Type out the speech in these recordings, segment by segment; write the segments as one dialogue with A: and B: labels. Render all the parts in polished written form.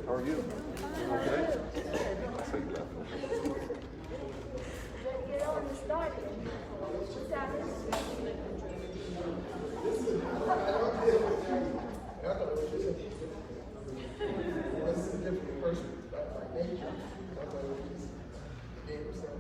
A: How are you? Okay.
B: Get on and start it. What's happening?
C: This is a different person by nature. I thought it was just the name of something.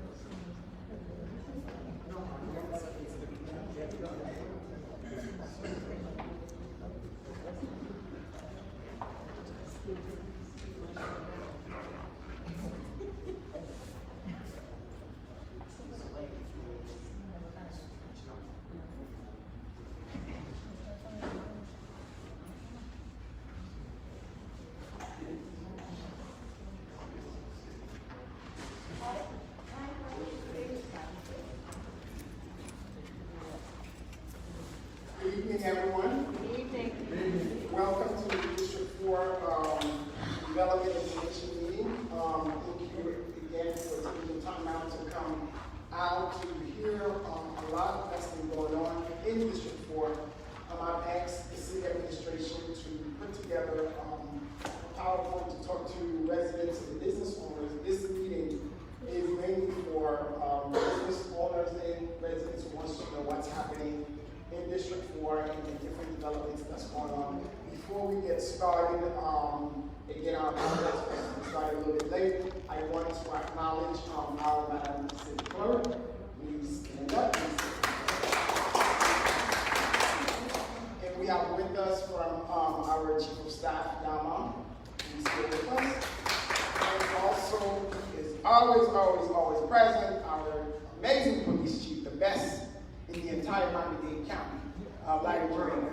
C: Good evening, everyone.
B: Good evening.
C: Good evening. Welcome to the District 4 Development Information Meeting. Thank you again for taking the time out to come out to hear a lot that's been going on in District 4. I've asked the city administration to put together a PowerPoint to talk to residents and business owners. This meeting is mainly for business owners and residents who want to know what's happening in District 4 and the different developments that's going on. Before we get started, again, our apologies for starting a little bit late. I want to acknowledge our Madam City Clerk. Please stand up. And we have with us from our Chief of Staff, Yama. He's here with us. And also is always present, our amazing police chief, the best in the entire Miami-Dade County, Larry Green.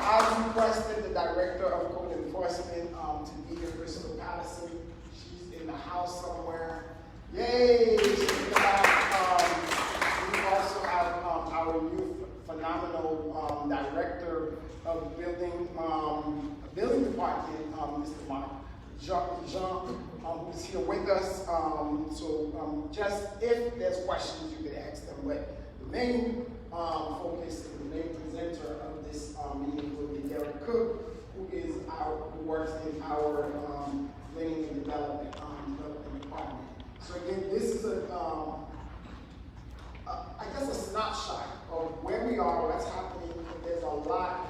C: I've requested the Director of Code Enforcement to be here, Crystal Patterson. She's in the house somewhere. Yay! She's in the house. We also have our new phenomenal Director of Building Department, Mr. Mark Jean, who's here with us. Just if there's questions, you could ask them. But the main focus and the main presenter of this meeting will be Derek Cook, who works in our planning and development department. So again, this is I guess a snapshot of where we are, what's happening. There's a lot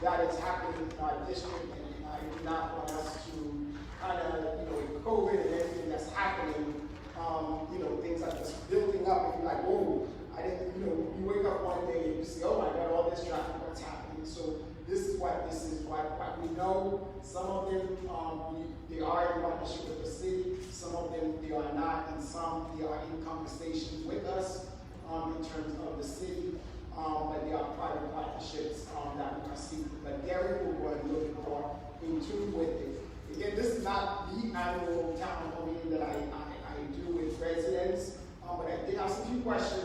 C: that is happening in our district, and I do not want us to kind of, with COVID and everything that's happening, things like this building up, and you're like, whoa, I didn't, you wake up one day and you see, oh my God, all this traffic, what's happening? So this is what we know. Some of them, they are in partnership with the city, some of them they are not, and some they are in conversations with us in terms of the city, but they are private partnerships that we are seeking. But Gary will go a little bit more in tune with it. Again, this is not the annual town hall meeting that I do with residents, but I did have a few questions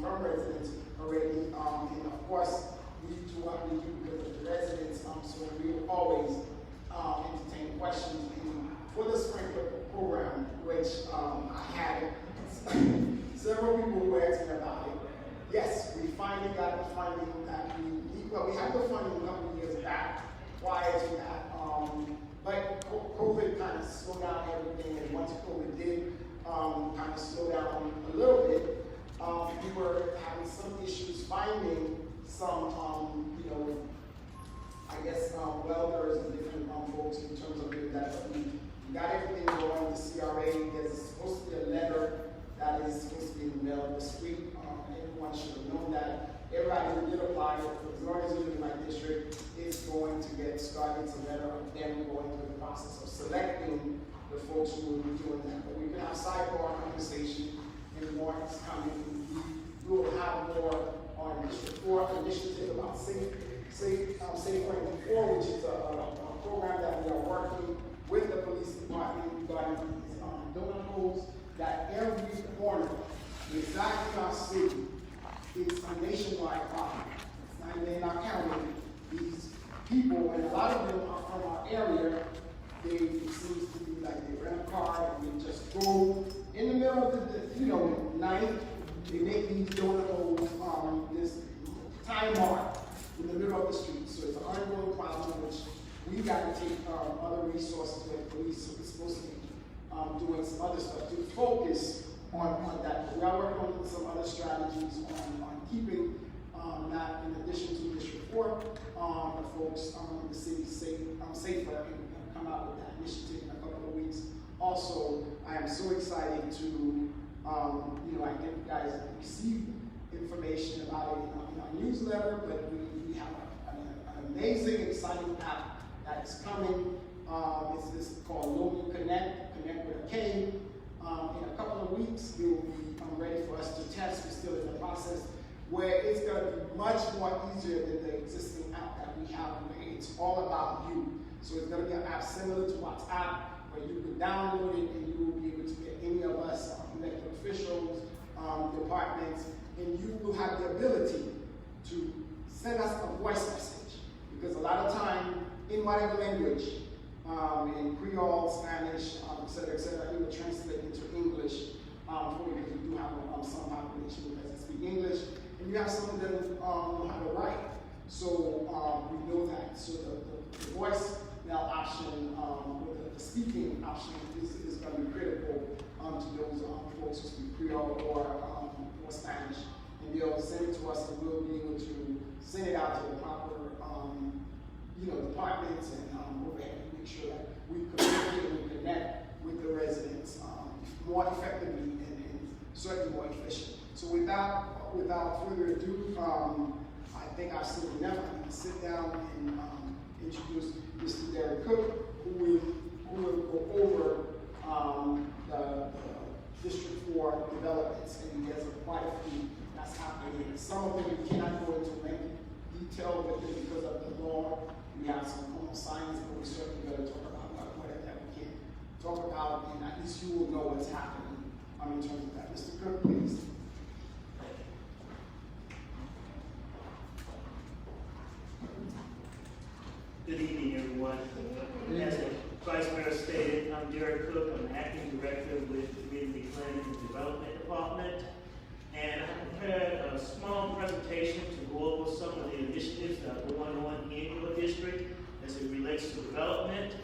C: from residents already, and of course, we do what we do because of the residents, so we will always entertain questions. And for the sprinkler program, which I had several people who asked me about it. Yes, we finally got the funding that we had the funding a couple of years back prior to that. But COVID kind of slowed down everything, and once COVID did kind of slow down a little bit, we were having some issues finding some, I guess, welders and different folks in terms got everything going. The CRA, there's supposed to be a letter that is supposed to be mailed this week. Everyone should have known that. Everybody who did apply, as long as you live in my district, is going to get started. It's a letter of them going through the process of selecting the folks who will be doing that. But we can have sidebar conversation and more is coming. We will have more on District 4 initiative about Safe Range 4, which is a program that we are working with the police department regarding these donut holes that every corner, exactly in our city, it's a nationwide problem. It's not even in our county. These people, and a lot of them are from our area, it seems to be like they rent a car and they just go in the middle of the night. They make these donut holes, this time mark in the middle of the street. So it's an ongoing problem which we got to take other resources with police. So we're supposed to be doing some other stuff to focus on that. We are working on some other strategies on keeping that, in addition to District 4, the folks in the city safer, and come out with that initiative in a couple of weeks. Also, I am so excited to, I get you guys receive information about it in our newsletter, but we have an amazing, exciting app that is coming. It's this called Local Connect with a K. In a couple of weeks, it will be ready for us to test. We're still in the process where it's going to be much more easier than the existing app that we have. It's all about you. So it's going to be an app similar to WhatsApp, where you can download it and you will be able to get any of us, elected officials, departments, and you will have the ability to send us a voice message. Because a lot of time, in whatever language, in Creole, Spanish, et cetera, it will translate into English for you, because we do have some population who doesn't speak English, and you have some that know how to write. So we know that. So the voice now option, or the speaking option is going to be critical to those folks who speak Creole or Spanish. And they'll send it to us, and we'll be able to send it out to the proper departments and overhead to make sure that we communicate and connect with the residents more effectively and certainly more efficient. So without further ado, I think I've said enough. I'm going to sit down and introduce Mr. Derek Cook, who will go over the District 4 developments, and there's quite a few that's happening. Some of them we cannot go into many detail with it because of the law. We have some home science, but we certainly got to talk about whatever that we can talk about, and at least you will know what's happening in terms of that. Mr. Cook, please.
D: Good evening, everyone. As the Vice Mayor stated, I'm Derek Cook. I'm Acting Director with the Community Planning and Development Department. And I prepared a small presentation to go over some of the initiatives that are going on in your district as it relates to development.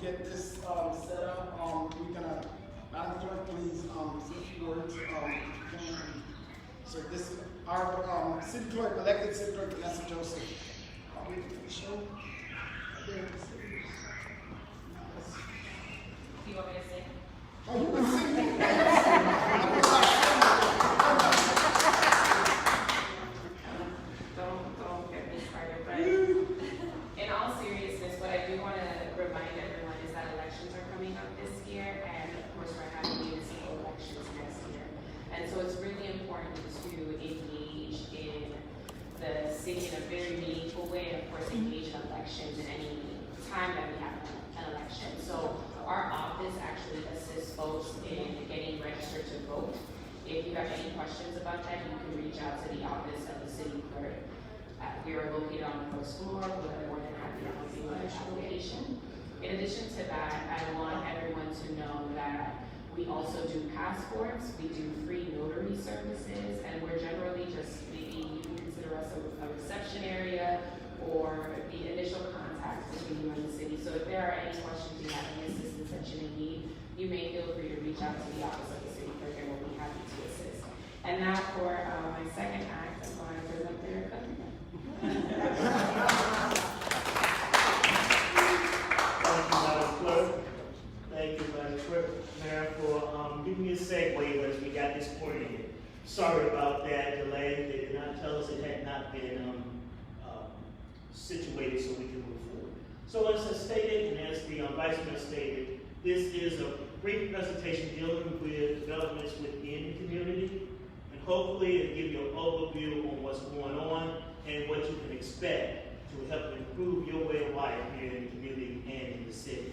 C: get this set up. We're gonna, Madam Clerk, please say a few words. So this is our city clerk, elected city clerk, Vanessa Joseph. Are we for the show?
E: Do you want me to sing?
C: Oh, you can sing.
E: Don't get me started, but in all seriousness, what I do want to remind everyone is that elections are coming up this year, and of course we're having municipal elections next year. And so it's really important to engage in the city in a very meaningful way, and of course engage in elections in any time that we have an election. So our office actually assists folks in getting registered to vote. If you have any questions about that, you can reach out to the office of the city clerk. We are located on the first floor. We're more than happy to help you with your application. In addition to that, I want everyone to know that we also do passports, we do free notary services, and we're generally just, maybe you can consider us a reception area or the initial contact between you and the city. So if there are any questions you have, any assistance that you may need, you may feel free to reach out to the office of the city clerk, and we'll be happy to assist. And now for my second act, I'm going to present their countryman.
D: Thank you, Madam Clerk. Thank you, Madam Clerk, Mayor, for giving me a segue as we got this coordinated. Sorry about that delay. They did not tell us it had not been situated so we can move forward. So as I stated, and as the Vice Mayor stated, this is a brief presentation dealing with developments within the community, and hopefully it'll give you an overview on what's going on and what you can expect to help improve your way of life here in the community and in the city.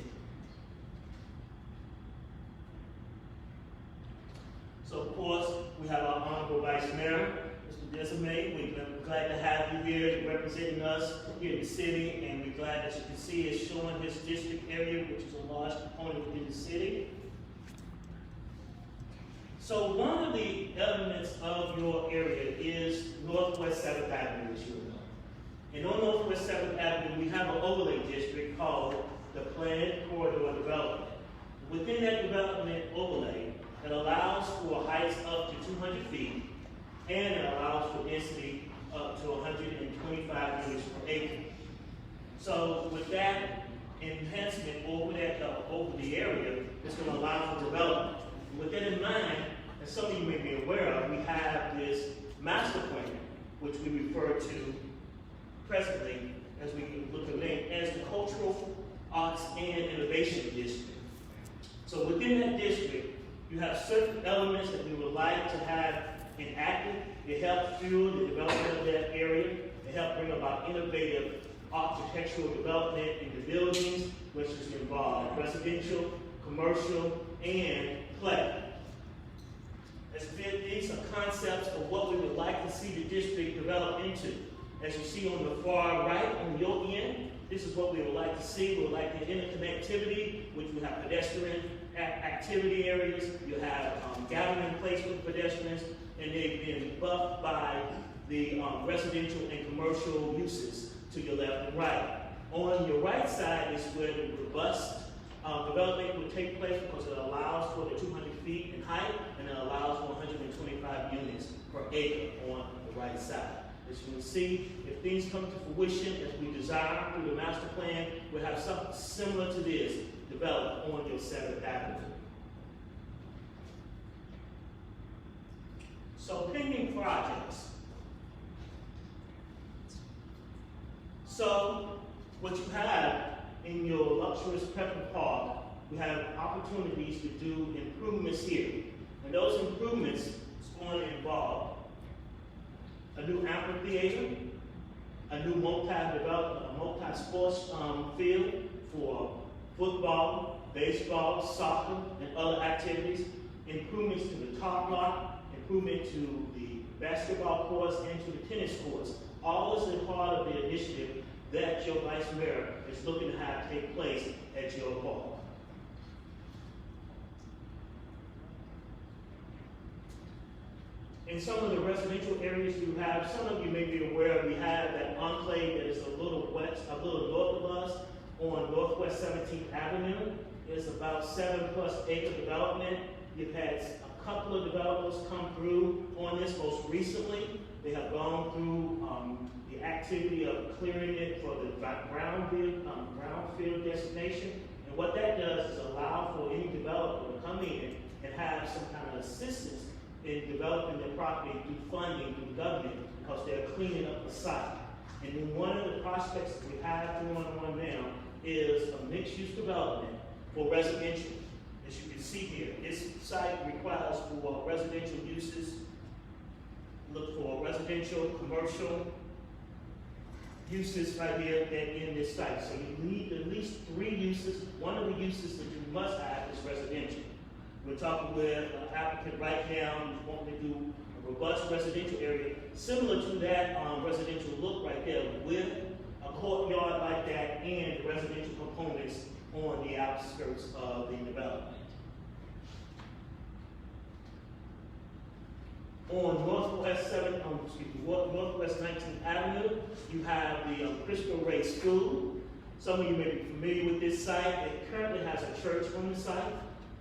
D: So of course, we have our Honorable Vice Mayor, Mr. Desulme. We're glad to have you here representing us here in the city, and we're glad that you can see is showing his district area, which is a large component within the city. So one of the elements of your area is Northwest 7th Avenue, as you know. And on Northwest 7th Avenue, we have an overlay district called the Planned Corridor Development. Within that development overlay, it allows for heights up to 200 feet, and it allows for density up to 125 units per acre. So with that enhancement over the area, it's going to allow for development. With that in mind, as some of you may be aware of, we have this master plan, which we refer to presently, as we look at it, as the Cultural Arts and Innovation District. So within that district, you have certain elements that we would like to have enacted. It helps fuel the development of that area. It helps bring about innovative architectural development in the buildings, which is involved residential, commercial, and play. These are concepts of what we would like to see the district develop into. As you see on the far right, on your end, this is what we would like to see. We would like the interconnectivity, which we have pedestrian activity areas. You have gathering place with pedestrians, and they've been buffed by the residential and commercial uses to your left and right. On your right side is where the robust development would take place, because it allows for the 200 feet in height, and it allows for 125 units per acre on the right side. As you can see, if things come to fruition as we desire through the master plan, we'll have something similar to this developed on your 7th Avenue. So pending projects. So what you have in your luxurious Pepper Park, we have opportunities to do improvements here. And those improvements is going to involve a new amphitheater, a new multi-sports field for football, baseball, soccer, and other activities, improvements to the top lot, improvement to the basketball courts, and to the tennis courts. All is a part of the initiative that your Vice Mayor is looking to have take place at your park. In some of the residential areas you have, some of you may be aware, we have that enclave that is a little north of us, on Northwest 17th Avenue. It's about 7+ acre development. You've had a couple of developers come through on this most recently. They have gone through the activity of clearing it for the brownfield designation. And what that does is allow for any developer to come in and have some kind of assistance in developing their property through funding through the government because they're cleaning up the site. And then one of the prospects that we have going on now is a mixed-use development for residential. As you can see here, this site requires for residential uses. Look for residential, commercial uses right here in this site. So you need at least 3 uses. One of the uses that you must have is residential. We're talking with an applicant right now who's wanting to do a robust residential area, similar to that residential look right there, with a courtyard like that and residential components on the outskirts of the development. On Northwest 19th Avenue, you have the Crystal Ray School. Some of you may be familiar with this site. It currently has a church on the site.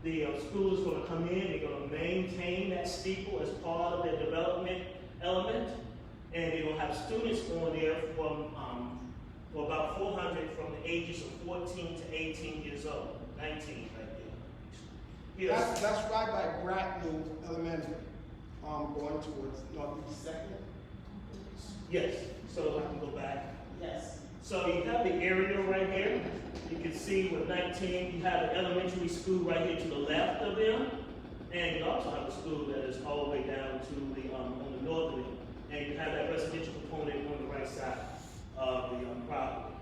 D: The school is going to come in, they're going to maintain that steeple as part of their development element, and they're going to have students on there for about 400 from the ages of 14 to 18 years old, 19 right there. Yes.
C: That's right by Bratton Elementary, going towards Northeast Second.
D: Yes, so I can go back.
C: Yes.
D: So you have the area right here. You can see with 19, you have an elementary school right here to the left of them. And you also have a school that is all the way down to the, on the northern end. And you have that residential component on the right side of the property.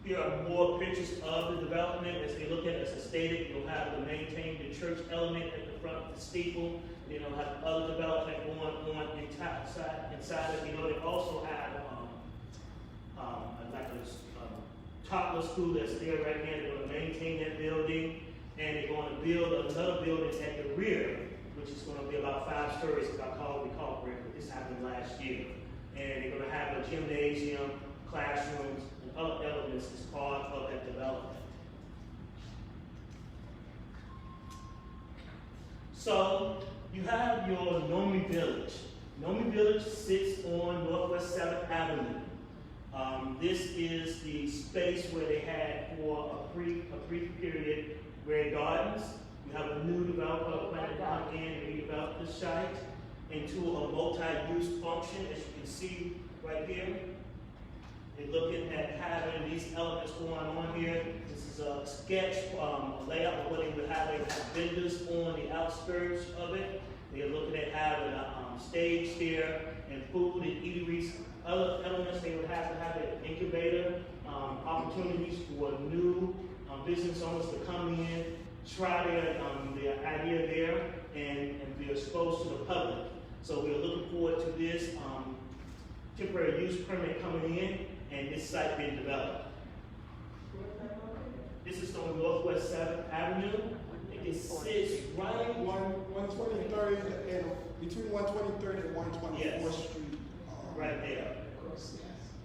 D: Here are more pictures of the development. As they look at it, as I stated, you'll have to maintain the church element at the front of the steeple. You know, have other development going on inside of it. You know, they also have like a toddler school that's there right now. They're going to maintain that building, and they're going to build another building at the rear, which is going to be about 5 stories, if I recall correctly. This happened last year. And they're going to have a gymnasium, classrooms, and other elements as part of that development. So you have your Nomi Village. Nomi Village sits on Northwest 7th Avenue. This is the space where they had for a brief period Ray Gardens. We have a new developer planning to come in and redevelop this site into a multi-use function, as you can see right here. They're looking at having these elements going on here. This is a sketch layout of what they would have. They would have vendors on the outskirts of it. They're looking at having a stage there and food and eateries. Other elements they would have to have an incubator, opportunities for new business owners to come in, try their idea there, and be exposed to the public. So we're looking forward to this temporary use permit coming in and this site being developed. This is on Northwest 7th Avenue. It sits right
C: 123rd and between 123rd and 124th
D: Yes.
C: Street.
D: right there.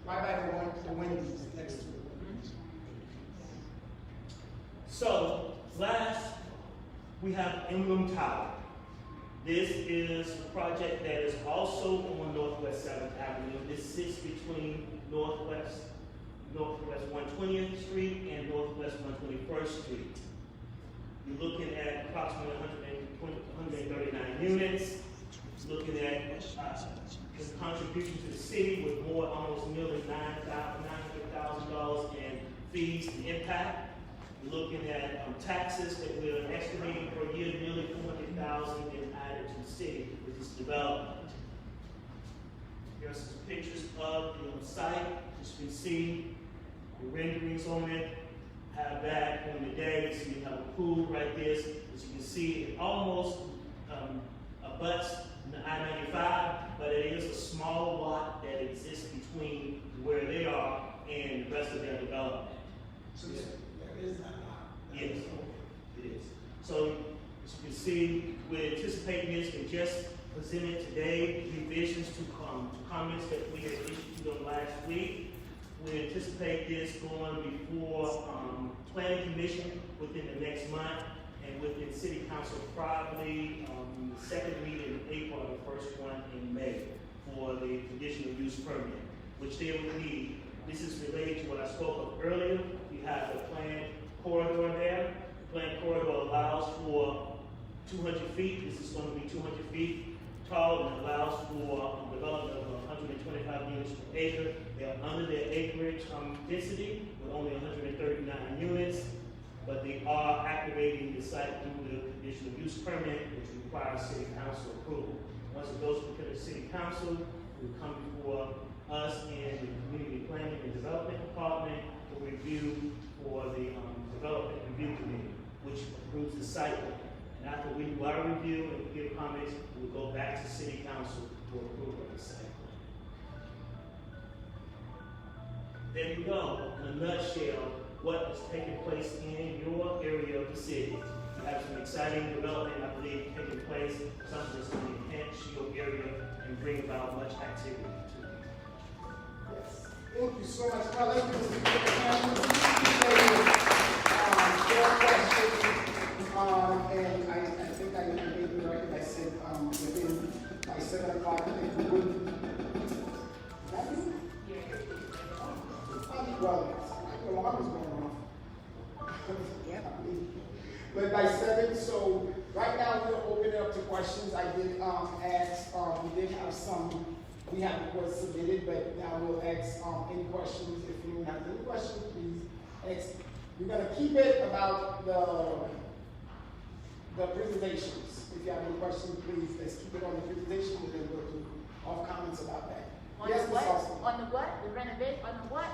C: Right by the Wendy's next to the Wendy's.
D: So last, we have Emblem Tower. This is a project that is also on Northwest 7th Avenue. This sits between Northwest 120th Street and Northwest 121st Street. You're looking at approximately 139 units. Looking at his contribution to the city with more, almost nearly $900,000 in fees and impact. We're looking at taxes that we're estimating per year, nearly $400,000 in added to the city with this development. Here are some pictures of the site. As you can see, the renderings on it. Have that on the day, so you have a pool right there. As you can see, it almost abuts the I-95, but it is a small lot that exists between where they are and the rest of their development.
C: So there is that lot.
D: Yes, it is. So as you can see, we're anticipating this. They just presented today revisions to comments that we had issued to them last week. We anticipate this going before Planning Commission within the next month, and within City Council probably the second meeting in April, the first one in May for the conditional use permit, which they will need. This is related to what I spoke of earlier. We have the planned corridor there. The planned corridor allows for 200 feet. This is going to be 200 feet tall and allows for development of 125 units per acre. They are under their acreage density with only 139 units, but they are activating the site through the conditional use permit, which requires City Council approval. Once it goes to the City Council, it will come before us in the Community Planning and Development Department for review for the Development Review Committee, which approves the site plan. And after we do our review and we give comments, we'll go back to City Council for approval of the site plan. There you go, in a nutshell, what is taking place in your area of the city. You have some exciting development, I believe, taking place, something that's going to enhance your area and bring about much activity to it.
C: Yes. Thank you so much. Now, let's do this. And I think I made the record. I said within by 7 o'clock, I think we would. That you? Well, the alarm is going off. Yeah. But by 7, so right now we'll open it up to questions. I did ask, we did have some, we have reports submitted, but now we'll ask any questions. If anyone has any questions, please ask. We're going to keep it about the presentations. If you have any questions, please, let's keep it on the presentation, and then we'll do off comments about that.
B: On
C: Yes,
B: the
C: Ms.
B: what?
C: Austin.
B: On the what? The renovate, on the what?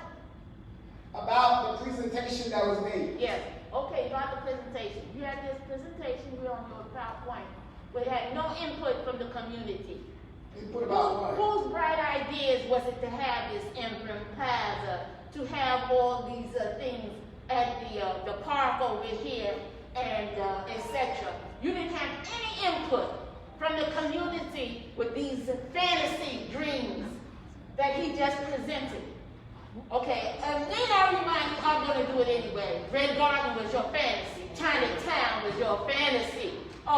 C: About the presentation that was made.
B: Yes, okay, about the presentation. You had this presentation here on your PowerPoint, but it had no input from the community.
C: Input about what?
B: Whose bright ideas was it to have this Emblem Plaza, to have all these things at the park over here, and etc. You didn't have any input from the community with these fantasy dreams that he just presented. Okay, and then I remind you, I'm going to do it anyway. Red Garden was your fantasy. Chinatown was your fantasy. Do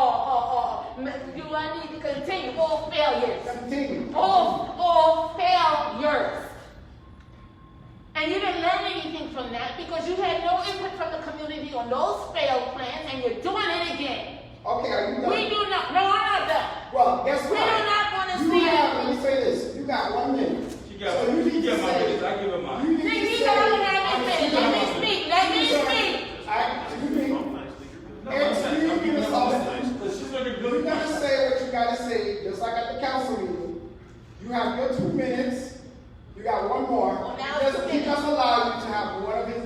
B: I need to continue? All failures.
C: Continue.
B: All failures. And you didn't learn anything from that because you had no input from the community on those failed plans, and you're doing it again.
C: Okay, are you done?
B: We do not. No, I'm not done.
C: Well, guess what?
B: We do not want to
C: You
B: see.
C: have, let me say this. You got 1 minute.
A: She got my minutes. I give her mine.
C: You need to
B: Let me speak. Let me speak.
C: You're gonna say what you gotta say, just like at the council meeting. You have your 2 minutes. You got 1 more.
B: Well, now
C: He doesn't allow you to have one of his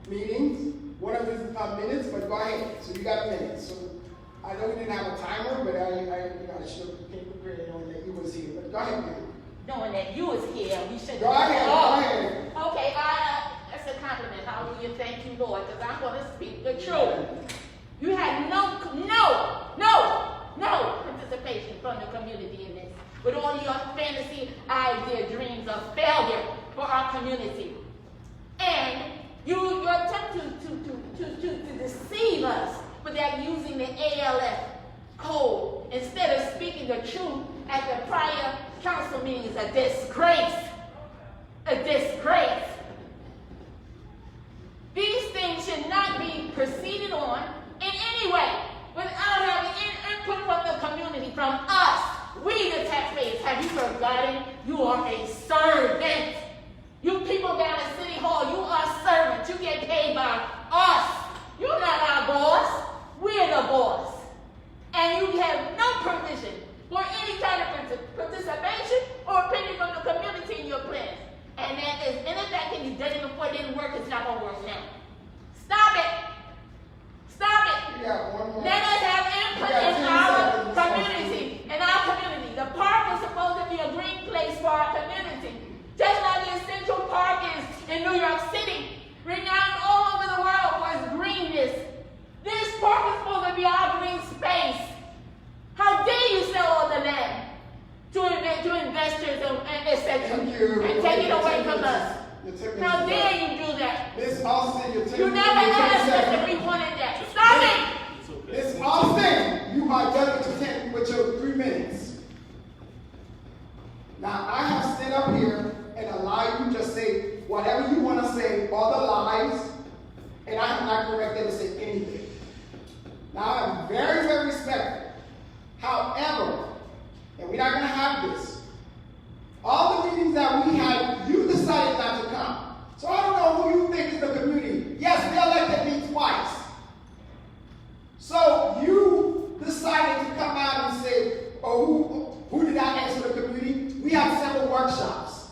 C: meetings, one of his minutes, but go ahead. So you got a minute. So I know we didn't have a timer, but I should have came prepared knowing that you was here. But go ahead, man.
B: Knowing that you was here, we should.
C: Go ahead. Go ahead.
B: Okay, that's a compliment. Hallelujah. Thank you, Lord, because I'm going to speak the truth. You had no participation from the community in this, with all your fantasy idea dreams of failure for our community. And you attempt to deceive us with that using the ALF code instead of speaking the truth at the prior council meeting is a disgrace. A disgrace. These things should not be proceeded on in any way without having input from the community, from us, we the taxpayers. Have you forgotten you are a servant? You people down at City Hall, you are servants. You get paid by us. You're not our boss. We're the boss. And you have no provision for any kind of participation or opinion from the community in your plans. And that is anything you did it before it didn't work, it's not going to work now. Stop it. Stop it. Let us have input in our community. In our community. The park is supposed to be a green place for our community.
C: Austin, you're taking
B: You never asked us if we wanted that. Stop it!
A: It's okay.
C: Miss Austin, you are done with your 3 minutes. Now, I have stood up here and allowed you to say whatever you want to say, all the lies, and I have not corrected to say anything. Now, I'm very, very respectful. However, and we're not going to have this, all the meetings that we had, you decided not to come. So I don't know who you think is the community. Yes, they elected me twice. So you decided to come out and say, oh, who did I ask for the community? We had several workshops.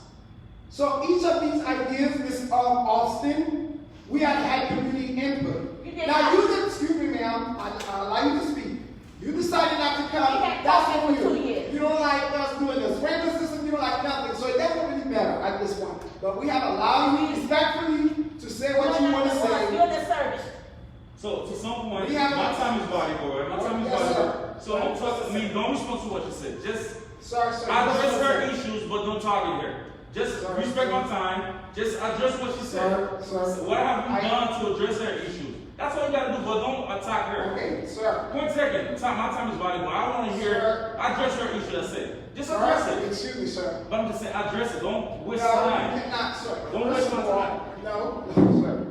C: So each of these ideas, Ms. Austin, we had community input. Now you did, excuse me, ma'am, I allow you to speak. You decided not to come. That's on you. You don't like us doing this regular system. You don't like nothing. So it doesn't really matter at this point. But we have allowed you respectfully to say what you want to say.
B: You're the service.
A: So to some point,
C: We have-
A: my time is valuable, right? My time is
C: Yes,
A: valuable.
C: sir.
A: So don't trust me. Don't respond to what you said. Just
C: Sir,
A: address her issues, but don't target her. Just
C: Sir,
A: respect
C: sir.
A: my time. Just address what she said.
C: Sir,
A: What have you
C: I-
A: done to address her issues? That's all you gotta do, but don't attack her.
C: Okay, sir.
A: Point second. My time is valuable. I want to hear
C: Sir.
A: address her issue. I said. Just address
C: Sir,
A: it.
C: excuse me, sir.
A: But I'm just saying, address it. Don't waste
C: No, you
A: time.
C: cannot, sir.
A: Don't
C: First
A: waste my
C: of all,
A: time.
C: No, sir.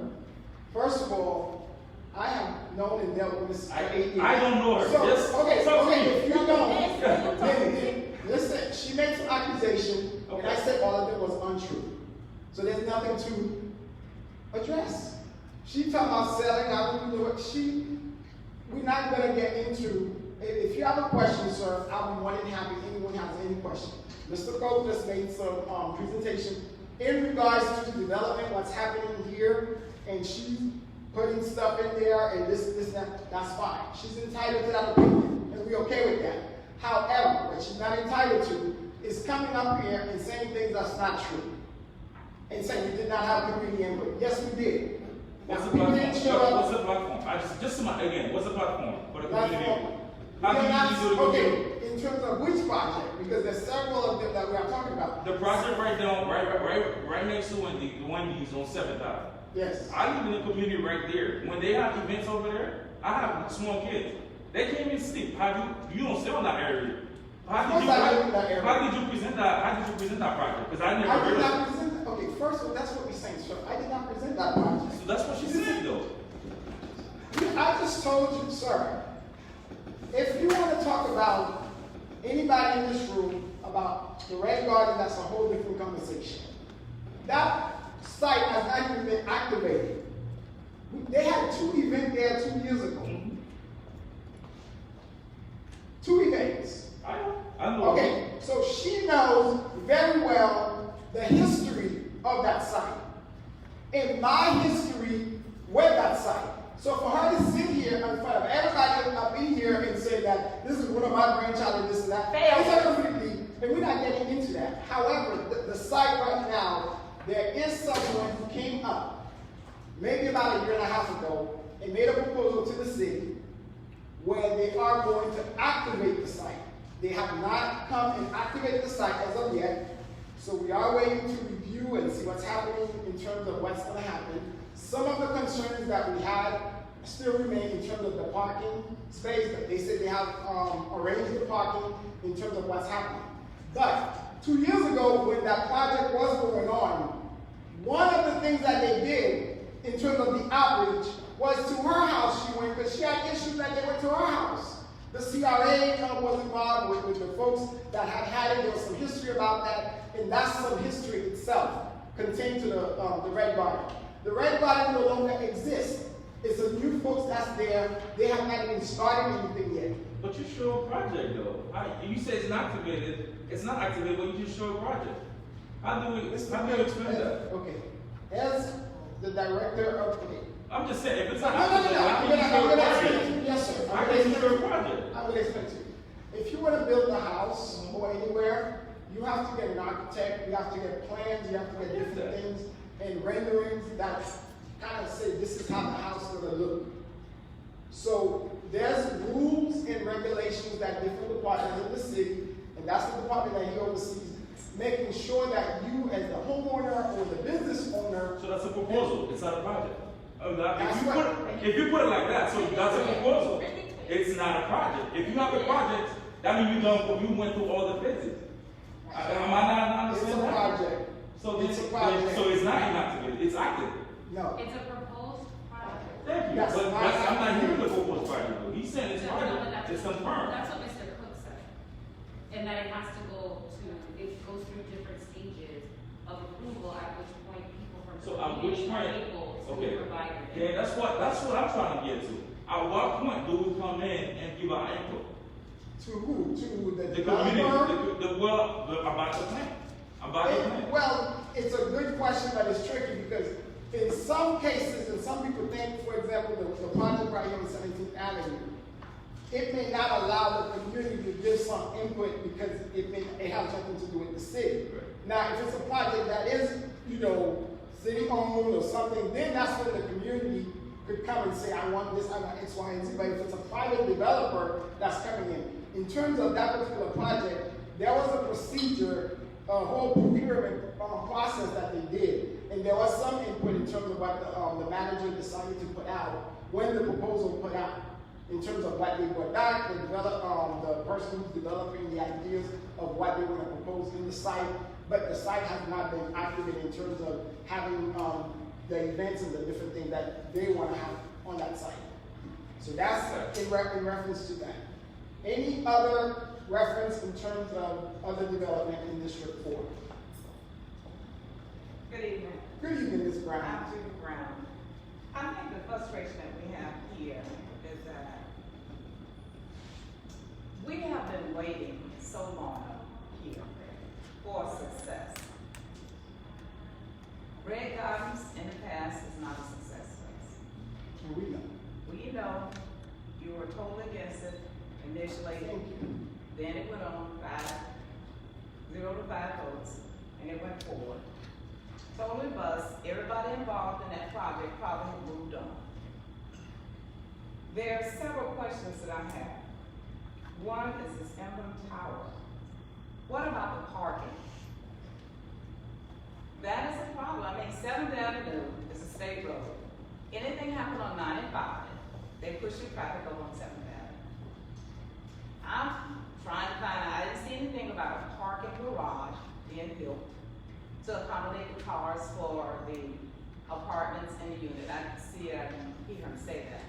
C: First of all, I have known and dealt with this for 8 years.
A: I don't know her.
C: So,
A: Just
C: okay,
A: talk to me.
C: if you don't,
B: Yes,
C: then listen, she makes an accusation, and I said all of it was untrue. So there's nothing to address. She talking about selling, I don't do it. We're not gonna get into, if you have a question, sir, I'll be more than happy if anyone has any question. Mr. Gold just made some presentation in regards to development, what's happening here, and she's putting stuff in there, and this, that's fine. She's entitled to that opinion, and we're okay with that. However, what she's not entitled to is coming up here and saying things that's not true. And saying we did not have community input. Yes, we did.
A: What's the
C: We
A: platform?
C: didn't show up.
A: What's the platform? Again, what's the platform for the community?
C: Platform.
A: How
C: We are
A: do
C: not-
A: you do the community?
C: okay, in terms of which project, because there's several of them that we are talking about.
A: The project right down, right next to Wendy's on 7th Ave.
C: Yes.
A: I live in the community right there. When they have events over there, I have small kids. They can't even sleep. You don't stay on that area. How did
C: Of course I live in that area.
A: you present that? How did you present that project? Because I never
C: I
A: heard
C: did
A: of
C: not
A: it.
C: present, okay, first of all, that's what we're saying, sir. I did not present that project.
A: So that's what she said, though.
C: I just told you, sir, if you want to talk about anybody in this room about the Red Garden, that's a whole different conversation. That site has not even been activated. They had 2 events there 2 years ago. 2 events.
A: I know.
C: Okay, so she knows very well the history of that site and my history with that site. So for her to sit here in front of everybody up in here and say that this is one of my grandchild and this and that, it's a completely, and we're not getting into that. However, the site right now, there is someone who came up maybe about a year and a half ago and made a proposal to the city where they are going to activate the site. They have not come and activated the site as of yet, so we are waiting to review and see what's happening in terms of what's going to happen. Some of the concerns that we had still remain in terms of the parking space, but they said they have arranged the parking in terms of what's happening. But 2 years ago, when that project was going on, one of the things that they did in terms of the outreach was to her house she went, because she had issues that they went to her house. The CRA was involved with the folks that had it. There was some history about that, and that's some history itself contained to the Red Garden. The Red Garden no longer exists. It's a new folks that's there. They have not even started anything yet.
A: But you show a project, though. You said it's not activated. It's not activated, but you just show a project. How do you explain that?
C: Okay. As the director of, okay.
A: I'm just saying, if it's not
C: No,
A: activated, how
C: I'm
A: can you show a
C: gonna explain
A: project?
C: to you. Yes, sir.
A: How can you show a project?
C: I'm going to explain to you. If you want to build a house or anywhere, you have to get an architect, you have to get plans, you have to get different things and renderings that kind of say this is how the house is going to look. So there's rules and regulations that different departments in the city, and that's the department that he oversees, making sure that you as the homeowner or the business owner.
A: So that's a proposal. It's not a project. If you put it like that, so that's a proposal. It's not a project. If you have a project, that means you went through all the phases. Am I not
C: It's
A: understanding
C: a
A: that?
C: project.
A: So
C: It's a project.
A: So it's not inactivated. It's active.
C: No.
E: It's a proposed project.
A: Thank you.
C: That's
A: But
C: not
A: I'm not hearing the
C: active.
A: proposed project though. He's saying it's project. It's confirmed.
E: That's what Mr. Cook said. And that it has to go to, it goes through different stages of approval, at which point people from
A: So
E: the
A: at which
E: community are
A: point?
E: able to
A: Okay.
E: provide it.
A: Yeah, that's what I'm trying to get to. At what point do we come in and give our input?
C: To who? To the
A: The community,
C: developer?
A: about the plan. About the plan.
C: Well, it's a good question, but it's tricky because in some cases, and some people think, for example, the project right here on 17th Avenue, it may not allow the community to give some input because it has nothing to do with the city.
A: Right.
C: Now, if it's a project that is, city owned or something, then that's when the community could come and say, I want this, I want X, Y, and Z. But if it's a private developer that's coming in terms of that particular project, there was a procedure, a whole procurement process that they did. And there was some input in terms of what the manager decided to put out when the proposal put out. In terms of what they brought back, the person who's developing the ideas of what they want to propose in the site, but the site has not been activated in terms of having the events and the different things that they want to have on that site. So that's in reference to that. Any other reference in terms of other development in District 4?
F: Good evening.
C: Good evening, Ms. Brown.
F: I'm Judy Brown. I think the frustration that we have here is that we have been waiting so long here for success. Red Gardens in the past is not a success story.
C: And we know.
F: We know you were totally against it initially.
C: Thank you.
F: Then it went on 0 to 5 votes, and it went forward. Totally bust. Everybody involved in that project probably have moved on. There are several questions that I have. One is this Emblem Tower. What about the parking? That is a problem. I mean, 7th Avenue is a state road. Anything happen on 95, they push your traffic over on 7th Avenue. I'm trying to find out, I didn't see anything about a parking garage being built to accommodate the cars for the apartments and the unit. I can see it, I can hear him say that.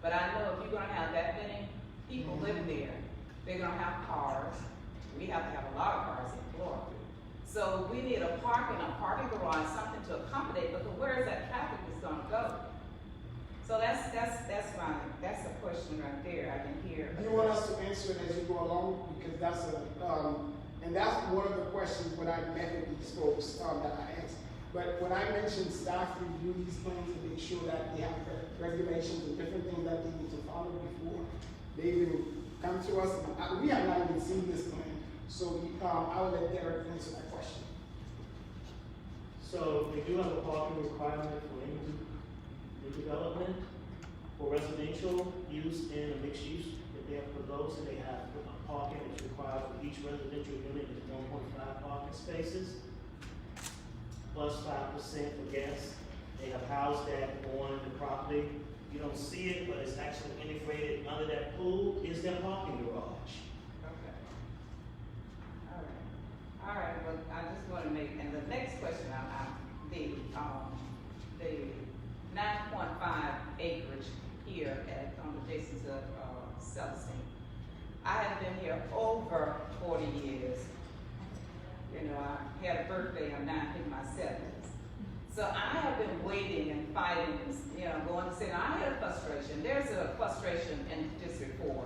F: But I know if you're gonna have that many people living there, they're gonna have cars. We have to have a lot of cars in Florida. So we need a parking garage, something to accommodate, because where is that traffic is gonna go? So that's a question right there, I can hear.
C: Do you want us to answer it as you go along? Because that's and that's one of the questions when I met with these folks that I asked. But when I mentioned staff review these plans to make sure that they have regulations and different things that they need to follow before they even come to us, we have not even seen this plan. So I will let Derek answer that question.
D: So they do have a parking requirement for any new development for residential use and a mixed use. If they have proposed, they have parking that's required for each residential unit is 1.5 parking spaces, plus 5% for guests. They have housed that on the property. You don't see it, but it's actually integrated under that pool is their parking garage.
F: Okay. All right, well, I just want to make, and the next question, the 9.5 acreage here adjacent to Celestine. I have been here over 40 years. I had a birthday, I'm now in my 70s. So I have been waiting and fighting, going to say, now I had a frustration. There's a frustration in District 4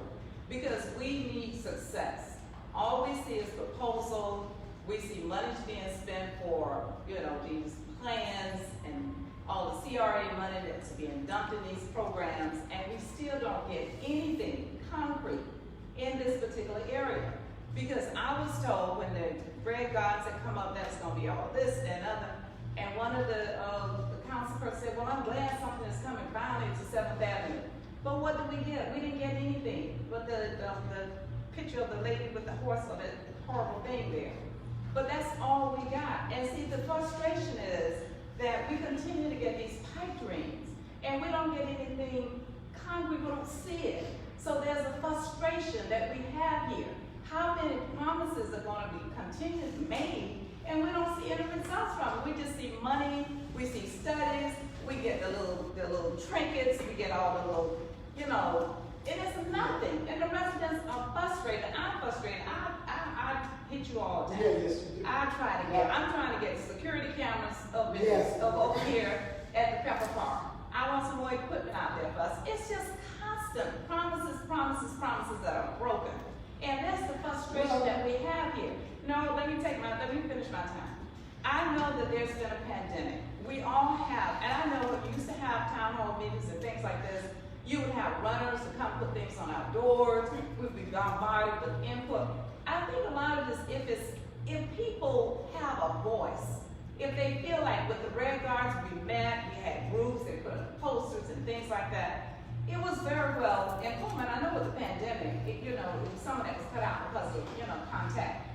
F: because we need success. All we see is proposal. We see money being spent for, these plans and all the CRA money that's being dumped in these programs, and we still don't get anything concrete in this particular area. Because I was told when the Red Gardens had come up, that's gonna be all this and other, and one of the council person said, well, I'm glad something is coming finally to 7th Avenue. But what did we get? We didn't get anything but the picture of the lady with the horse or the horrible thing there. But that's all we got. And see, the frustration is that we continue to get these pipe dreams. and we don't get anything concrete, we don't see it. So there's a frustration that we have here. How many promises are going to be continued made, and we don't see any results from it? We just see money, we see studies, we get the little trinkets, we get all the little, you know, and it's nothing. And the residents are frustrated. I'm frustrated. I hit you all the time.
C: Yeah, yes, you do.
F: I'm trying to get security cameras up
C: Yes.
F: over here at the Pepper Park. I want some more equipment out there for us. It's just constant promises that are broken. And that's the frustration that we have here. No, let me finish my time. I know that there's been a pandemic. We all have, and I know when we used to have town hall meetings and things like this, you would have runners to come put things on our doors. We'd be bombarded with input. I think a lot of this, if people have a voice, if they feel like with the Red Guards we met, we had groups, they put up posters and things like that. It was very well implemented. I know with the pandemic, it was someone that was cut out because of, contact.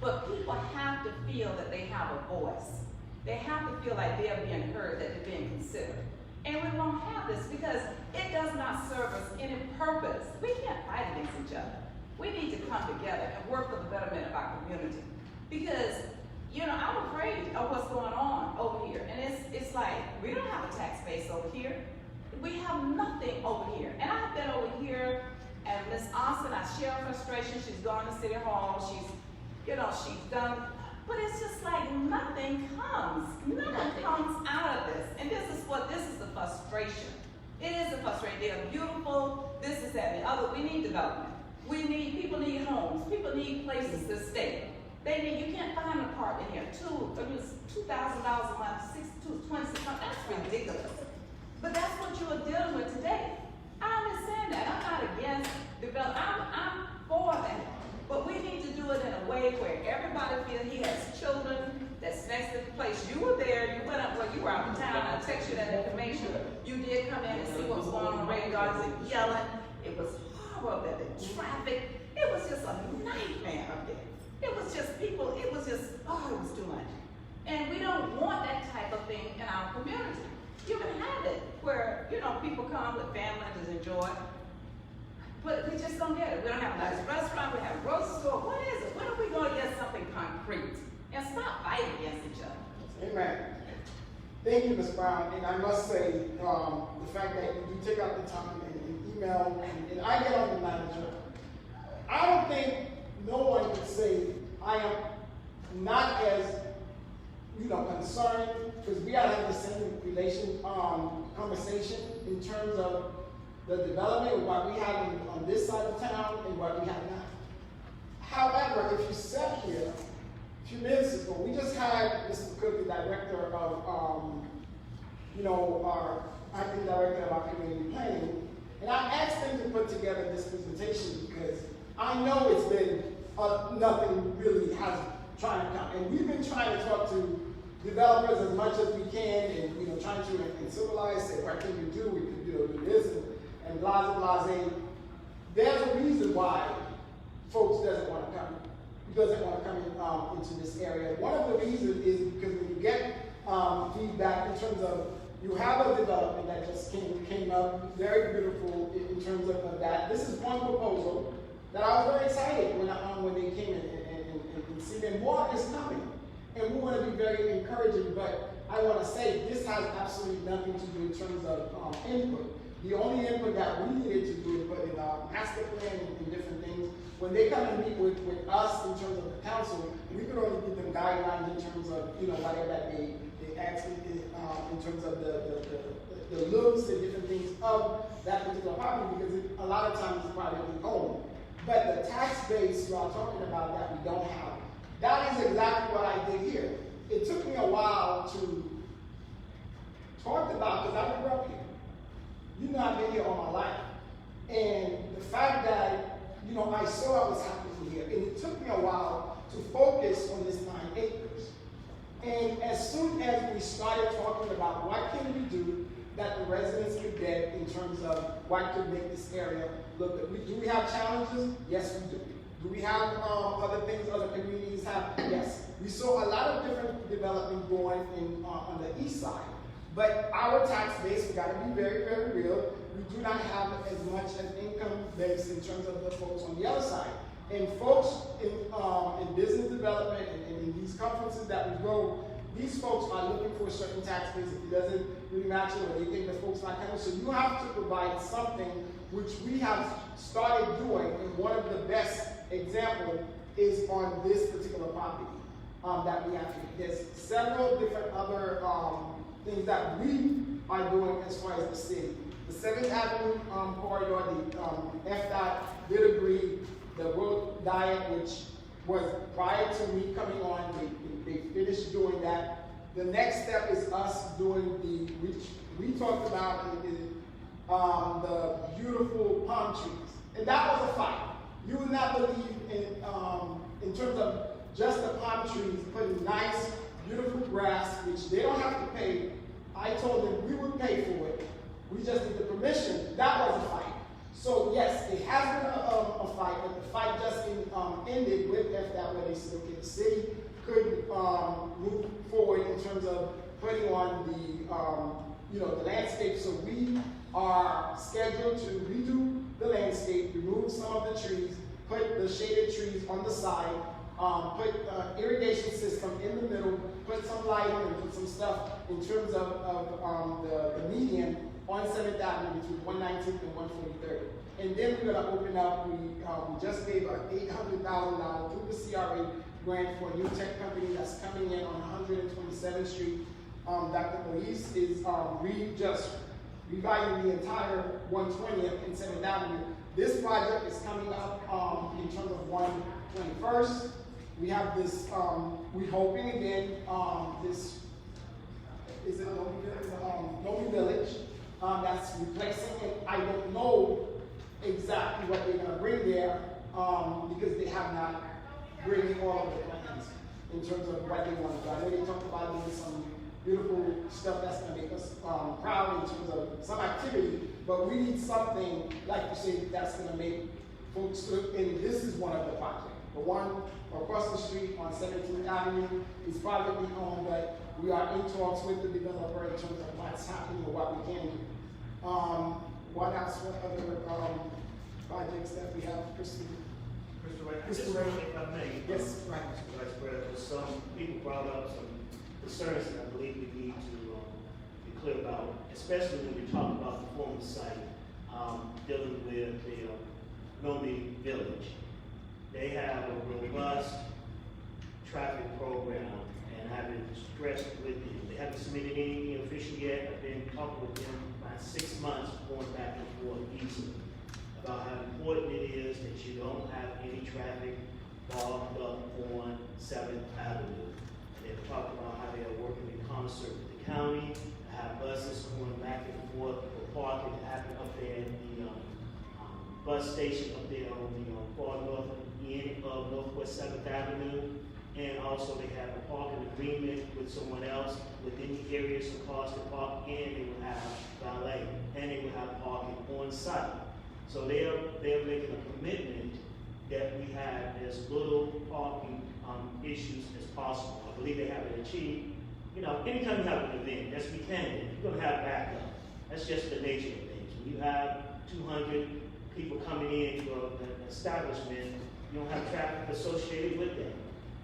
F: But people have to feel that they have a voice. They have to feel like they're being heard, that they're being considered. And we won't have this because it does not serve us any purpose. We can't fight against each other. We need to come together and work for the betterment of our community. Because, I'm afraid of what's going on over here. And it's like, we don't have a tax base over here. We have nothing over here. And I've been over here, and Miss Austin, I share her frustration. She's gone to City Hall. She's done, but it's just like nothing comes. Nothing comes out of this. And this is the frustration. It is a frustration. They're beautiful, this is that, and the other. We need development. People need homes. People need places to stay. You can't find an apartment here. $2,000 a month, $26, that's ridiculous. But that's what you are dealing with today. I understand that. I'm not against development. I'm for that. But we need to do it in a way where everybody feels he has children that's next to the place. You were there, you went up, you were out of town, I texted you that information. You did come in and see what was going on Red Guards and yelling. It was horrible, the traffic. It was just a nightmare up there. It was just people, it was too much. And we don't want that type of thing in our community. You can have it where, people come with families to enjoy. But we just don't get it. We don't have a nice restaurant, we have a grocery store. What is it? When are we going to get something concrete? And stop fighting against each other.
C: Amen. Thank you, Ms. Brown. And I must say, the fact that you do take out the time and email, and I get on the manager, I don't think no one could say I am not as, concerned, because we are having the same conversation in terms of the development of what we have on this side of town and what we have now. However, if you sat here a few minutes ago, we just had Mr. Cook, the director of, our acting director of our community planning, and I asked him to put together this presentation because I know it's been nothing really has trying to come, and we've been trying to talk to developers as much as we can, and trying to civilize, say what can you do? We could do this and blase. There's a reason why folks doesn't want to come into this area. One of the reasons is because when you get feedback in terms of you have a development that just came up, very beautiful in terms of that. This is one proposal that I was very excited when they came in and see that more is coming. And we want to be very encouraging, but I want to say this has absolutely nothing to do in terms of input. The only input that we needed to do is put in our master plan and different things. When they come and meet with us in terms of the council, we could only give them guidelines in terms of whatever that they ask in terms of the looks and different things of that particular property, because a lot of times it's privately owned. But the tax base you are talking about that we don't have, that is exactly what I did here. It took me a while to talk about, because I grew up here. I've been here all my life. And the fact that, I saw what was happening here, and it took me a while to focus on this 9 acres. And as soon as we started talking about what can we do that the residents could get in terms of what could make this area look good. Do we have challenges? Yes, we do. Do we have other things other communities have? Yes. We saw a lot of different development going in on the east side. But our tax base, we gotta be very, very real. We do not have as much as income base in terms of the folks on the other side. And folks in business development and in these conferences that we go, these folks are looking for a certain tax base. If it doesn't really match it, or they think the folks not coming. So you have to provide something which we have started doing, and one of the best examples is on this particular property that we have here. There's several different other things that we are doing as far as the city. The 7th Avenue corridor, the FDOT did agree, the road diet, which was prior to me coming on, they finished doing that. The next step is us doing which we talked about the beautiful palm trees. And that was a fight. You would not believe in terms of just the palm trees, putting nice, beautiful grass, which they don't have to pay. I told them we would pay for it. We just need the permission. That was a fight. So yes, it has been a fight, but the fight just ended with FDOT, where they said, okay, the city could move forward in terms of putting on the landscape. So we are scheduled to redo the landscape, remove some of the trees, put the shaded trees on the side, put irrigation system in the middle, put some lighting and put some stuff in terms of the median on 7th Avenue between 119th and 143rd. And then we're going to open up, we just gave an $800,000 through the CRA grant for a new tech company that's coming in on 127th Street. Dr. Moise is just revaluing the entire 120th and 7th Avenue. This project is coming up in terms of 121st. We have this, we're hoping again, this, is it Novi Village, that's replacing it. I don't know exactly what they're gonna bring there, because they have not bringing all of the plans in terms of what they want to do. I know they talked about doing some beautiful stuff that's gonna make us proud in terms of some activity, but we need something, like you say, that's gonna make folks look, and this is one of the projects. The one across the street on 17th Avenue is privately owned, but we are in talks with the developer in terms of what's happening or what we can do. What else? What other projects that we have pursued?
D: Mr. Wright, if I may.
C: Yes, right.
D: Mr. Vice President, some people brought up some concerns that I believe we need to be clear about, especially when we talk about the former site dealing with the Nomi Village. They have a robust traffic program, and I've been stressed with them. They haven't submitted anything official yet. I've been talking with them about 6 months, going back and forth easily, about how important it is that you don't have any traffic bogged up on 7th Avenue. And they've talked about how they are working in concert with the county, to have buses going back and forth, for parking to happen up there in the bus station up there on the far north end of Northwest 7th Avenue. And also they have a parking agreement with someone else within the area, so cars can park, and they will have valet, and they will have parking on site. So they're making a commitment that we have as little parking issues as possible. I believe they have it achieved. You know, anytime you have an event, that's we can do, you're gonna have backup. That's just the nature of things. When you have 200 people coming into an establishment, you don't have traffic associated with them.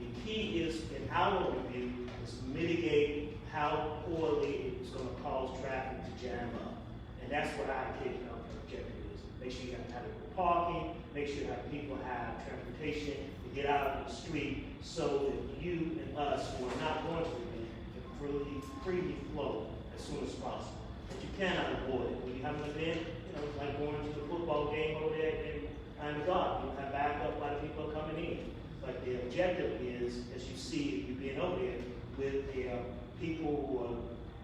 D: The key is, in our review, is mitigate how poorly it's going to cause traffic to jam up. And that's what our objective is. Make sure you have adequate parking, make sure that people have transportation to get out of the street, so that you and us who are not going to the event can freely flow as soon as possible. But you cannot avoid it. When you have an event, you know, it's like going to the football game over there in the garden. You have backup, a lot of people are coming in. But the objective is, as you see, you being over there with the people who are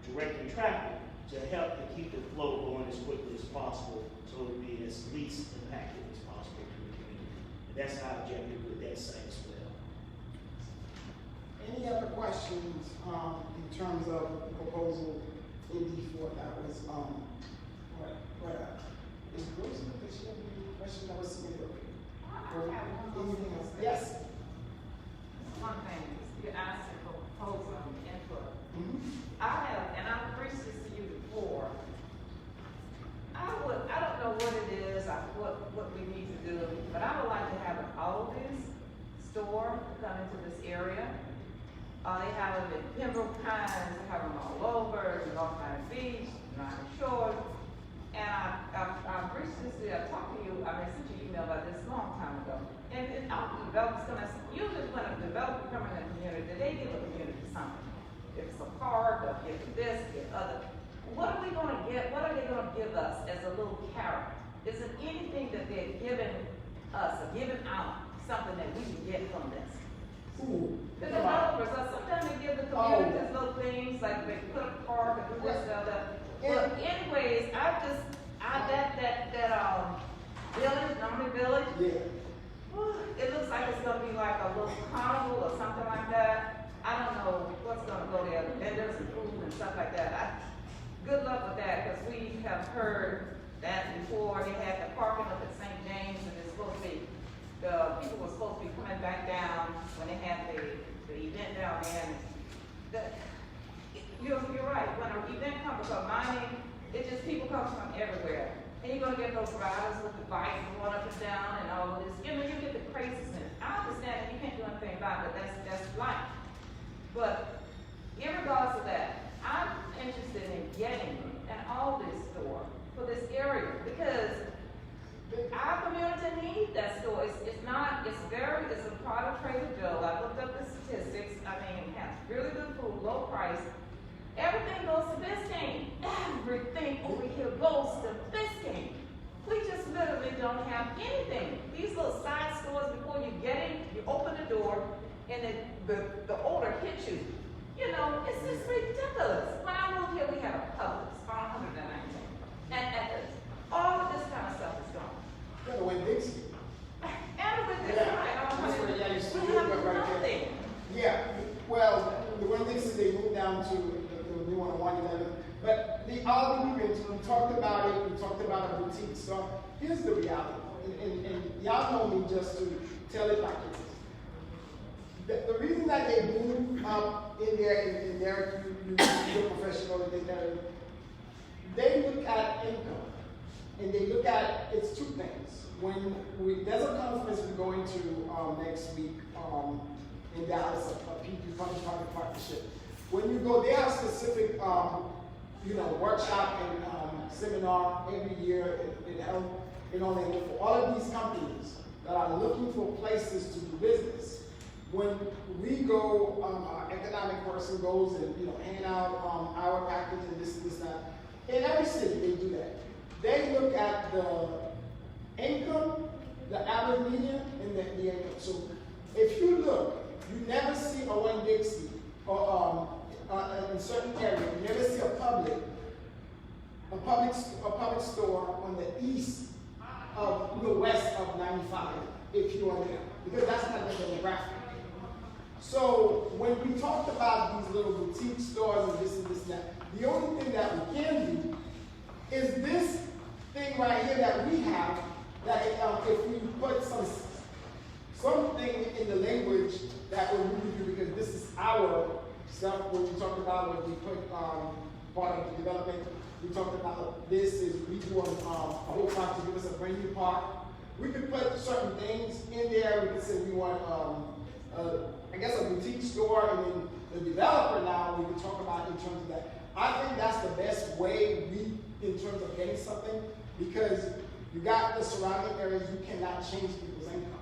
D: directing traffic, to help to keep the flow going as quickly as possible, so it will be as least impacted as possible to the community. And that's our objective with that site as well.
C: Any other questions in terms of the proposal in D4 that was is Rosa, does she have any question that was submitted? Or anything else? Yes.
F: One thing, you asked for proposal on input.
C: Mm-hmm.
F: I have, and I preached this store to come into this area. They have them in Pembroke Pines, they have them all over, North Miami Beach, Miami Shores. And I've recently, I talked to you, I sent you an email about this a long time ago. And all the developers come in, usually when a developer comes in a community, they give a community something. If it's a park, or if it's this, if it's other. What are we gonna get, what are they gonna give us as a little carrot? Is it anything that they're giving us, or giving out, something that we can get from this?
C: Ooh.
F: The developers, sometimes they give the communities little things, like they put a park and do this and that. But anyways, that village, Normandy Village, it looks like it's gonna be like a little carnival or something like that. I don't know what's gonna go there, vendors and food and stuff like that. Good luck with that, because we have heard that before. They had the parking up at St. James, and it's supposed to be, the people were supposed to be coming back down when they had the event down there. You're right, when an event comes from mining, it just, people come from everywhere. And you're gonna get those riders with the bikes going up and down and all of this. You know, you get the craziness. I understand that you can't do anything about it, but that's life. But in regards to that, I'm interested in getting an all-this store for this area, because our community needs that store. It's a part of Trader Joe. I looked up the statistics. It has really good food, low price. Everything goes to Biscayne. Everything over here goes to Biscayne. We just literally don't have anything. These little side stores, before you get in, you open the door, and the odor hits you. You know, it's just ridiculous. When I moved here, we had a Publix on 119. And all of this kind of stuff is gone.
C: Yeah, when Dixie.
F: Everything,
C: We have
F: nothing.
C: Yeah, well, the one thing is they moved down to the new one on 111. But the other events, we talked about it, we talked about a boutique store. Here's the reality, and y'all know me just to tell it like it is. The reason that they moved up in there, you're professional, they look at income, and they look at, it's two things. There's a conference we're going to next week in Dallas, a public-private partnership. When you go, they have specific, workshop and seminar every year in Orlando for all of these companies that are looking for places to do business. When we go, our economic person goes and hand out our package and this, that. In every city, they do that. They look at the income, the average median, and the income. So if you look, you never see a Winn-Dixie or in certain areas, you never see a public store on the east of the west of 95 if you are there, because that's not the demographic. So when we talked about these little boutique stores and this and that, the only thing that we can do is this thing right here that we have, that if we put something in the language that will really do, because this is our stuff, when we talked about when we put part of the development, we talked about this is we do a whole park to give us a brand new park. We could put certain things in there. We could say we want a boutique store, and then the developer now we can talk about in terms of that. I think that's the best way in terms of getting something, because you got the surrounding areas, you cannot change people's income.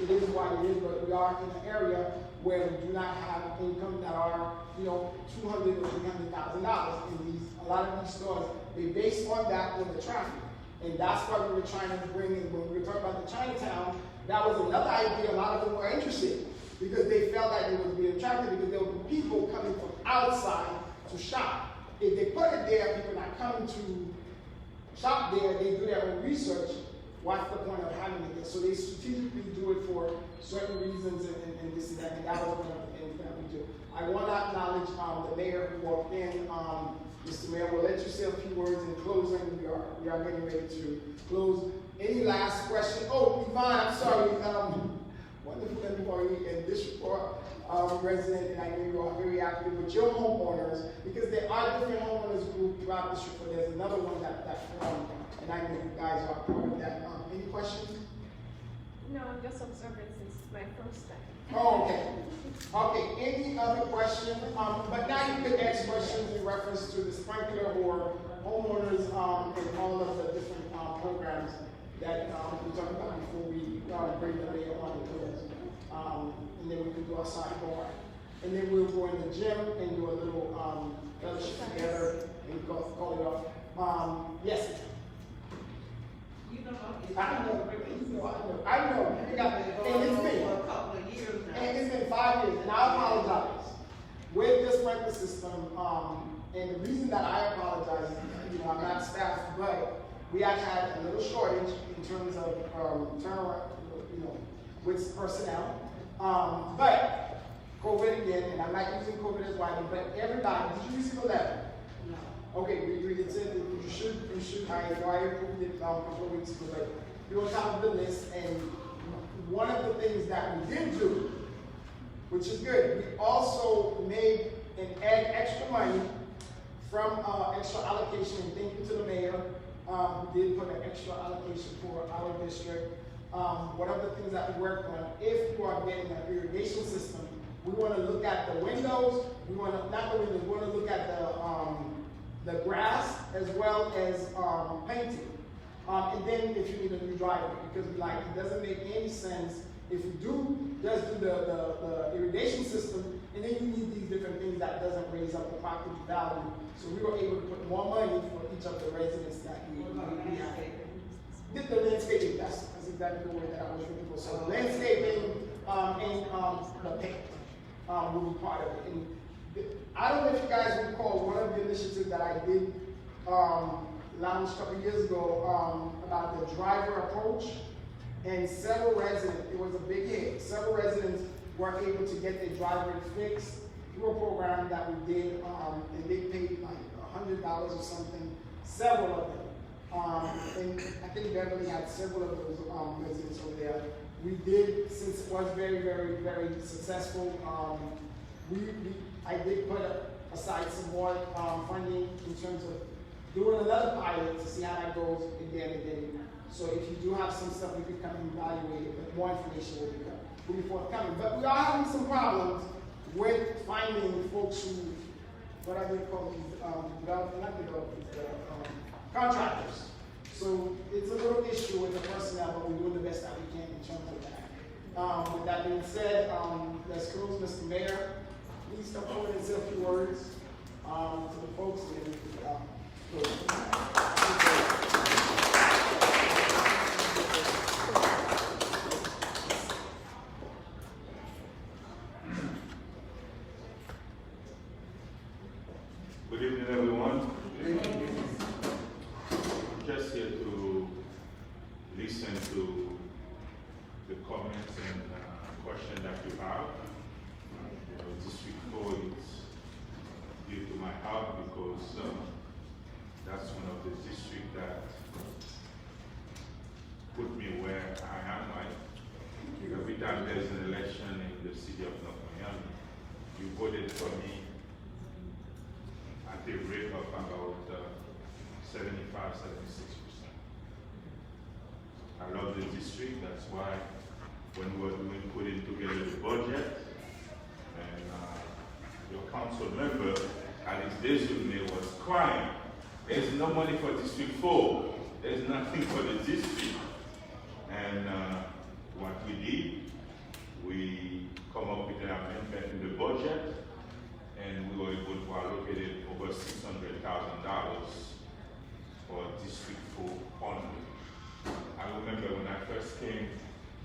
C: It is what it is, but we are in an area where we do not have income that are, $200,000 or $300,000 in these. A lot of these stores, they base on that with the traffic. And that's what we were trying to bring in. When we were talking about the Chinatown, that was another idea a lot of them were interested, because they felt that it would be attractive, because there would be people coming from outside to shop. If they put it there, people not coming to shop there, they do their own research. What's the point of having it there? So they strategically do it for certain reasons and this and that, and that was one of the things that we do. I want to acknowledge the mayor who walked in. Mr. Mayor, we'll let you say a few words in closing. We are getting ready to close. Any last question? Oh, Yvonne, I'm sorry. Wonderful employee and district resident, and I know you are very active with your homeowners, because there are different homeowners groups throughout the district, but there's another one that formed, and I know you guys are part of that. Any questions?
G: No, I'm just observing since it's my first time.
C: Oh, okay. Okay, any other question? But now you can ask questions in reference to the sprinkler or homeowners, and all of the different, programs that, we talked about before we, bring the mayor on the bills. And then we can do our sidebar. And then we'll go in the gym and do a little, fellowship together and call it off. Yes?
F: You know,
C: I know. You got, and it's been.
F: for a couple of years now.
C: And it's been 5 years, and I apologize. With this sprinkler system, and the reason that I apologize, you know, I'm not staff, but we actually had a little shortage in terms of turnaround, you know, with personnel. But COVID again, and I'm not using COVID as widely, but everybody, did you receive a letter?
F: No.
C: Okay, we it said that you should, I approved it a couple of weeks ago, but you're on top of the list, and one of the things that we did do, which is good, we also made and add extra money from extra allocation, and thank you to the mayor, who did put an extra allocation for our district. One of the things that we worked on, if you are getting an irrigation system, we want to look at the windows, we want to, not the windows, we want to look at the grass as well as painting. And then if you need a new driver, because we like, it doesn't make any sense if we just do the irrigation system, and then you need these different things that doesn't raise up the property value. So we were able to put more money for each of the residents that we have. Did the landscaping, that's exactly the way that I was looking for. So landscaping and the paint will be part of it. And I don't know if you guys recall one of the initiatives that I did launched a couple years ago about the driver approach, and several residents, it was a big hit, several residents were able to get their driveway fixed through a program that we did, and they paid like $100 or something, several of them. And I think Beverly had several of those residents over there. We did, since it was very, very, very successful, I did put aside some more funding in terms of doing another pilot to see how that goes again. So if you do have some stuff, we could come and evaluate it, but more information will be forthcoming. But we are having some problems with finding folks who, what are they called, contractors. So it's a little issue with the personnel, but we're doing the best that we can in terms of that. With that being said, let's close, Mr. Mayor. Please come forward and say a few words to the folks, and then we can close.
A: Good evening, everyone. I'm just here to listen to the comments and questions that you have. District 4 is dear to my heart because that's one of the districts that put me where I am. Every time there's an election in the city of North Miami, you voted for me at a rate of about 75–76%. I love the district. That's why when we were putting together the budget, and your council member, Alix Desulme, was crying. There's no money for District 4. There's nothing for the district. And what we did, we come up with an amendment in the budget, and we were able to allocate over $600,000 for District 4 only. I remember when I first came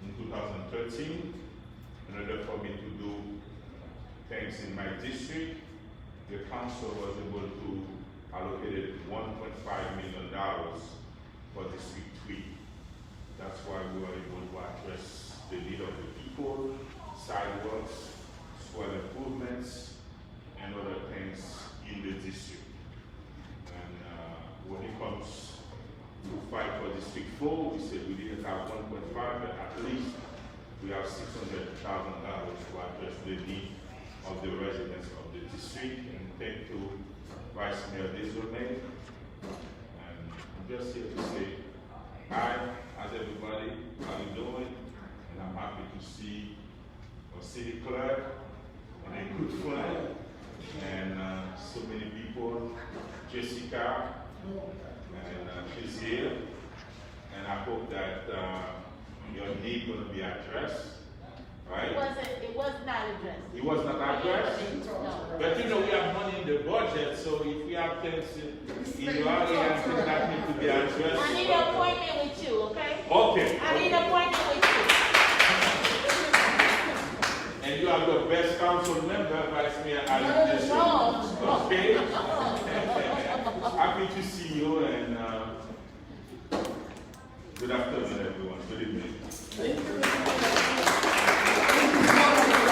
A: in 2013, in order for me to do things in my district, the council was able to allocate $1.5 million for District 3. That's why we were able to address the need of the people, sidewalks, soil improvements, and other things in the district. And when it comes to fight for District 4, we said we didn't have 1.5, but at least we have $600,000 to address the need of the residents of the district. And thank you, Vice Mayor Desulme. And I'm just here to say hi, how's everybody? How you doing? I'm happy to see our city clerk and a good friend, and so many people, Jessica, and she's here, and I hope that your need going to be addressed, right?
B: It was not addressed.
A: It was not addressed?
B: No.
A: But you know, we have money in the budget, so if we have things in your area and things that need to be addressed.
B: I need an appointment with you, okay?
A: Okay.
B: I need an appointment with you.
A: And you are the best council member, Vice Mayor Alix Desulme. Okay? Happy to see you, and good afternoon.